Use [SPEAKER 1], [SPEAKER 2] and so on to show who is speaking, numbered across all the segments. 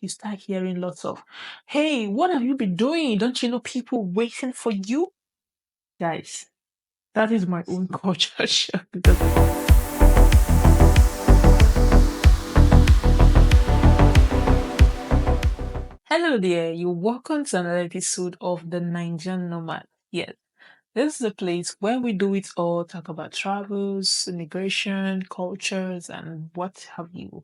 [SPEAKER 1] you start hearing lots of, hey, what have you been doing? Don't you know people waiting for you? Guys, that is my own culture shock because hello there, you're welcome to another episode of the Nigerian Nomad. Yes, this is the place where we do it all, talk about travels, immigration, cultures, and what have you.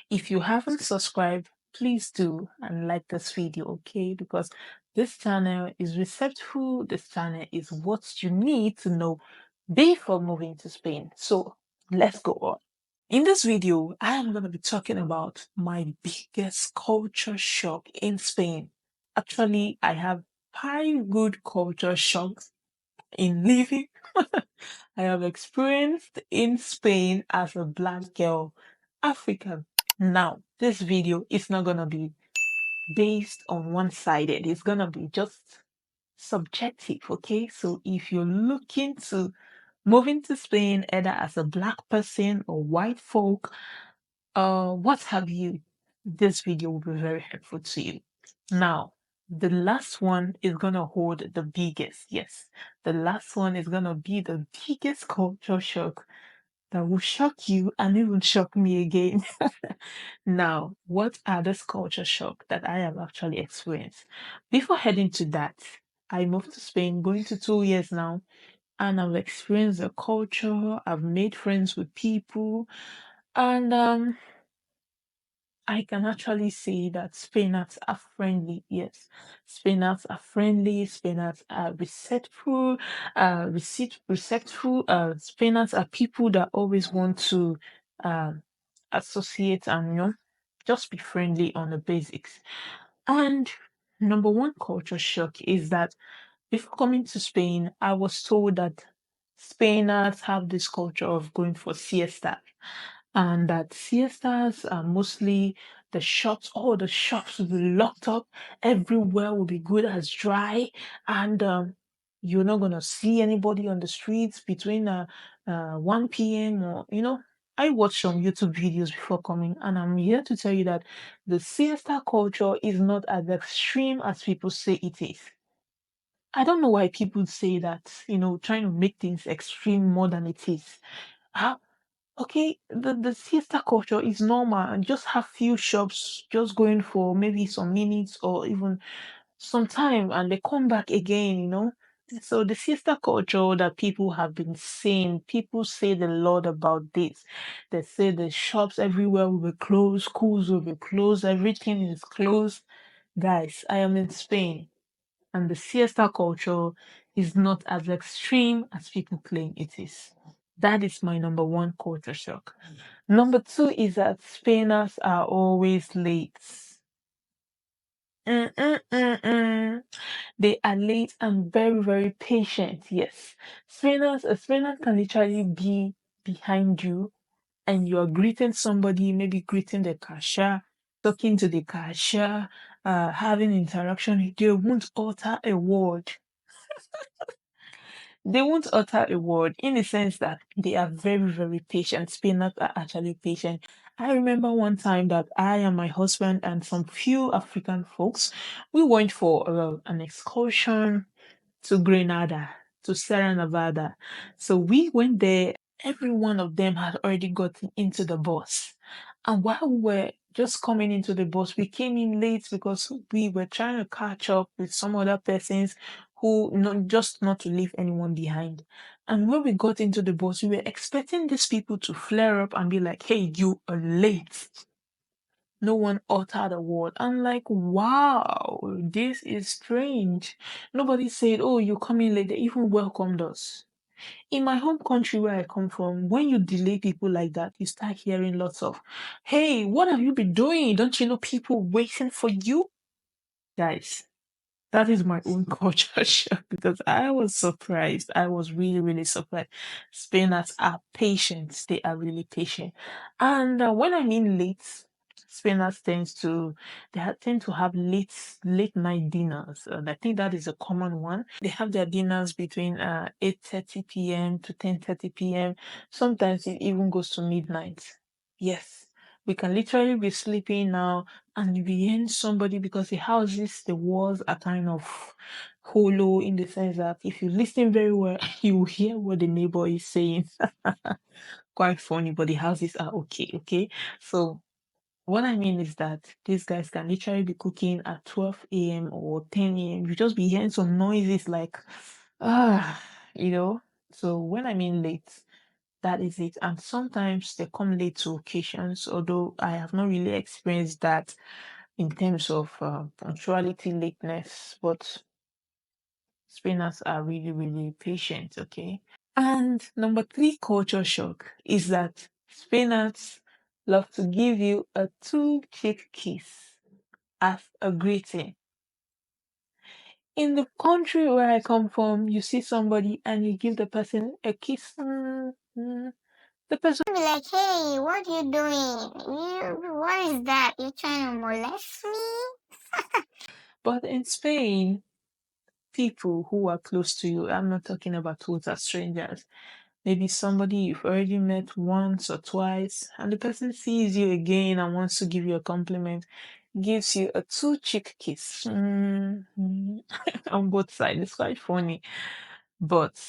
[SPEAKER 1] If you haven't subscribed, please do and like this video, okay? Because this channel is respectful, this channel is what you need to know before moving to Spain. So let's go on. In this video, I am going to be talking about my biggest culture shock in Spain. Actually, I have 5 good culture shocks in living. I have experienced in Spain as a black girl, African. Now, this video is not gonna be based on one-sided. It's gonna be just subjective, okay? So if you're looking to move into Spain either as a black person or white folk, what have you, this video will be very helpful to you. Now, the last one is gonna hold the biggest. Yes, the last one is gonna be the biggest culture shock that will shock you and even shock me again. Now, what are this culture shock that I have actually experienced? Before heading to that, I moved to Spain, going to 2 years now, and I've experienced the culture. I've made friends with people, and I can actually say that Spainards are friendly. Yes, Spainards are friendly. Spainards are respectful. Spainards are people that always want to um, associate and just be friendly on the basics. And number one culture shock is that before coming to Spain, I was told that Spainards have this culture of going for siesta, and that siestas are mostly the shops, all the shops will be locked up, everywhere will be good as dry, and you're not gonna see anybody on the streets between 1 p.m. or I watched some YouTube videos before coming, and I'm here to tell you that the siesta culture is not as extreme as people say it is. I don't know why people say that, trying to make things extreme more than it is. How Okay, the siesta culture is normal and just have few shops just going for maybe some minutes or even some time and they come back again. So the siesta culture that people have been saying, people say a lot about this. They say the shops everywhere will be closed, schools will be closed, everything is closed. Guys, I am in Spain and the siesta culture is not as extreme as people claim it is. That is my number one culture shock. Number two is that Spainers are always late. They are late and very, very patient. Yes. A Spainer can literally be behind you and you are greeting somebody, maybe greeting the cashier, talking to the cashier, having interaction. They won't utter a word. They won't utter a word in the sense that they are very, very patient. Spinners are actually patient. I remember one time that I and my husband and some few African folks, we went for an excursion to Grenada, to Sierra Nevada. So we went there. Every one of them had already gotten into the bus. And while we were just coming into the bus, we came in late because we were trying to catch up with some other persons who not just not to leave anyone behind. And when we got into the bus, we were expecting these people to flare up and be like, hey, you are late. No one uttered a word. I'm like, wow, this is strange. Nobody said, oh, you're coming late. They even welcomed us. In my home country where I come from, when you delay people like that, you start hearing lots of, hey, what have you been doing? Don't you know people waiting for you? Guys, that is my own culture shock because I was surprised. I was really, really surprised. Spainers are patient. They are really patient. And when I mean late, Spainers tend to have late night dinners. And I think that is a common one. They have their dinners between 8:30 p.m. to 10:30 p.m. Sometimes it even goes to midnight. Yes. We can literally be sleeping now and we hear somebody because the walls are kind of hollow in the sense that if you listen very well, you will hear what the neighbor is saying. Quite funny, but the houses are okay, okay? So what I mean is that these guys can literally be cooking at 12 a.m. or 10 a.m. You just be hearing some noises like, ah, you know. So when I mean late, that is it. And sometimes they come late to occasions, although I have not really experienced that in terms of punctuality lateness. But Spainers are really, really patient, okay? And number three culture shock is that Spainers love to give you a two-cheek kiss as a greeting. In the country where I come from, you see somebody and you give the person a kiss. The person
[SPEAKER 2] Be like, hey, what you doing? What is that? You trying to molest me?
[SPEAKER 1] But in Spain, people who are close to you, I'm not talking about total strangers, maybe somebody you've already met once or twice, and the person sees you again and wants to give you a compliment, gives you a two-cheek kiss on both sides. It's quite funny, but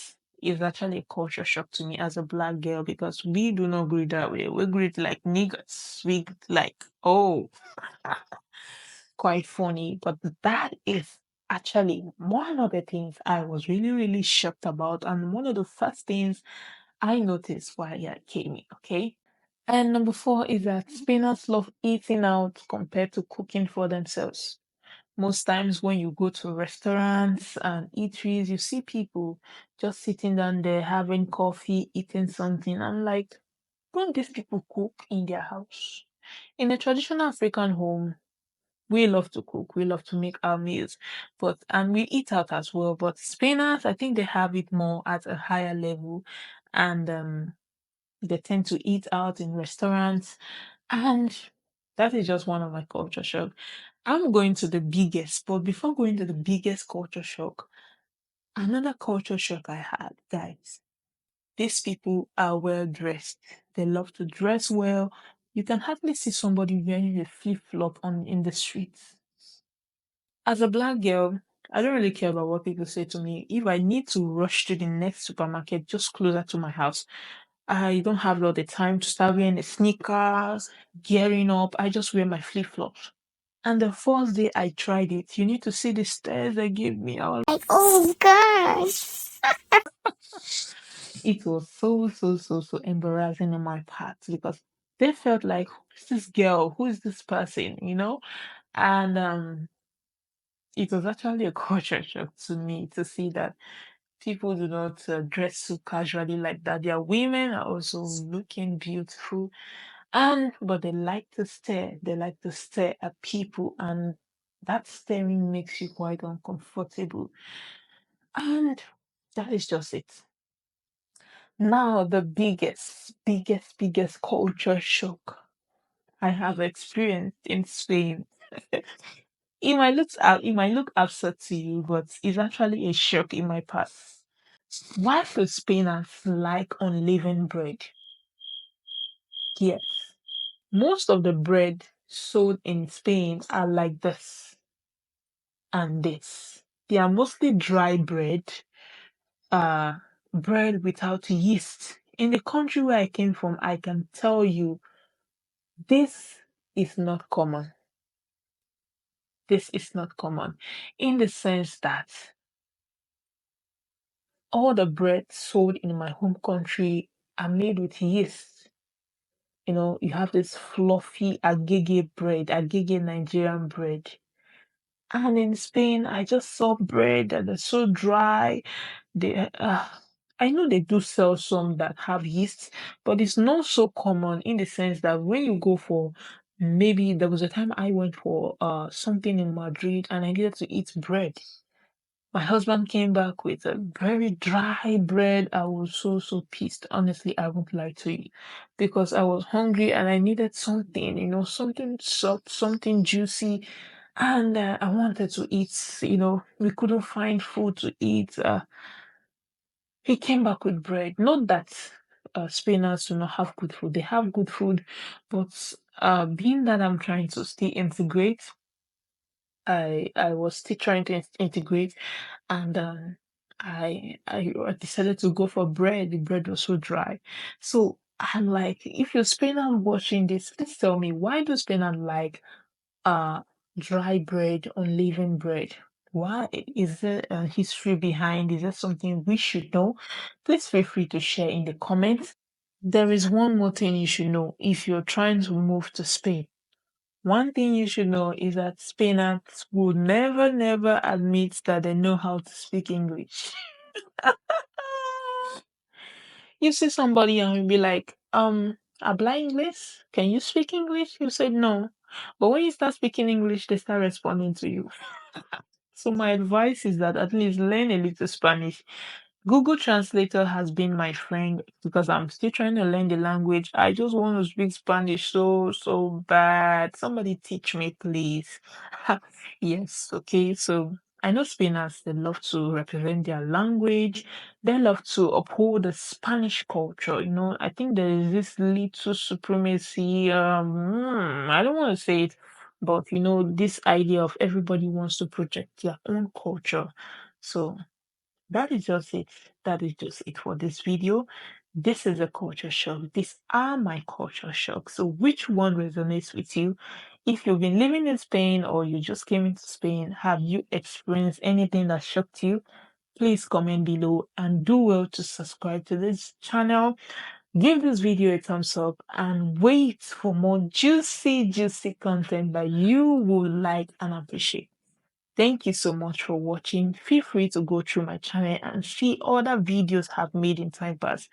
[SPEAKER 1] it's actually a culture shock to me as a black girl because we do not greet that way. We greet like niggas. We like, oh, quite funny. But that is actually one of the things I was really, really shocked about, and one of the first things I noticed while I came in, okay? And number four is that Spainers love eating out compared to cooking for themselves. Most times when you go to restaurants and eateries, you see people just sitting down there having coffee, eating something. I'm like, don't these people cook in their house? In a traditional African home, we love to cook, we love to make our meals, but and we eat out as well. But Spainers, I think they have it more at a higher level, and they tend to eat out in restaurants, and that is just one of my culture shock. I'm going to the biggest, but before going to the biggest culture shock, another culture shock I had, guys. These people are well dressed. They love to dress well. You can hardly see somebody wearing a flip flop on in the streets. As a black girl, I don't really care about what people say to me. If I need to rush to the next supermarket just closer to my house, I don't have all the time to start wearing the sneakers, gearing up. I just wear my flip flops. And the first day I tried it, you need to see the stares they gave me.
[SPEAKER 2] Like, oh gosh.
[SPEAKER 1] It was so embarrassing on my part because they felt like, who is this girl? Who is this person? And it was actually a culture shock to me to see that people do not dress so casually like that. Their women are also looking beautiful, and but they like to stare. They like to stare at people, and that staring makes you quite uncomfortable. And that is just it. Now, the biggest culture shock I have experienced in Spain. It might look absurd to you, but it's actually a shock in my past. Why do Spainers like unleavened bread? Yes. Most of the bread sold in Spain are like this and this. They are mostly dry uh, bread without yeast. In the country where I came from, I can tell you this is not common. This is not common in the sense that all the bread sold in my home country are made with yeast. You have this fluffy agege bread, agege Nigerian bread. And in Spain, I just saw bread that are so dry. They, I know they do sell some that have yeast, but it's not so common in the sense that when you go for, maybe there was a time I went for something in Madrid and I needed to eat bread. My husband came back with a very dry bread. I was so pissed. Honestly, I won't lie to you. Because I was hungry and I needed something, something soft, something juicy. And I wanted to eat, we couldn't find food to eat. He came back with bread. Not that Spainers do not have good food. They have good food, but being that I'm trying to still integrate, I was still trying to integrate, and I decided to go for bread. The bread was so dry, so I'm like, if you're Spainers watching this, please tell me, why do Spainers like uh dry bread, unleavened bread? Why is there a history behind? Is there something we should know? Please feel free to share in the comments. There is one more thing you should know if you're trying to move to Spain. One thing you should know is that Spainers will never, never admit that they know how to speak English. You see somebody and you'll be like, habla English? Can you speak English? You say no. But when you start speaking English, they start responding to you. So my advice is that at least learn a little Spanish. Google Translator has been my friend because I'm still trying to learn the language. I just want to speak Spanish so bad. Somebody teach me, please. Yes, okay. So I know Spainers, they love to represent their language. They love to uphold the Spanish culture. I think there is this little supremacy. I don't want to say it, but this idea of everybody wants to project their own culture. So that is just it. That is just it for this video. This is a culture shock. These are my culture shocks. So which one resonates with you? If you've been living in Spain or you just came into Spain, have you experienced anything that shocked you? Please comment below and do well to subscribe to this channel. Give this video a thumbs up and wait for more juicy content that you will like and appreciate. Thank you so much for watching. Feel free to go through my channel and see other videos I've made in time past.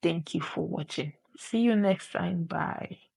[SPEAKER 1] Thank you for watching. See you next time. Bye.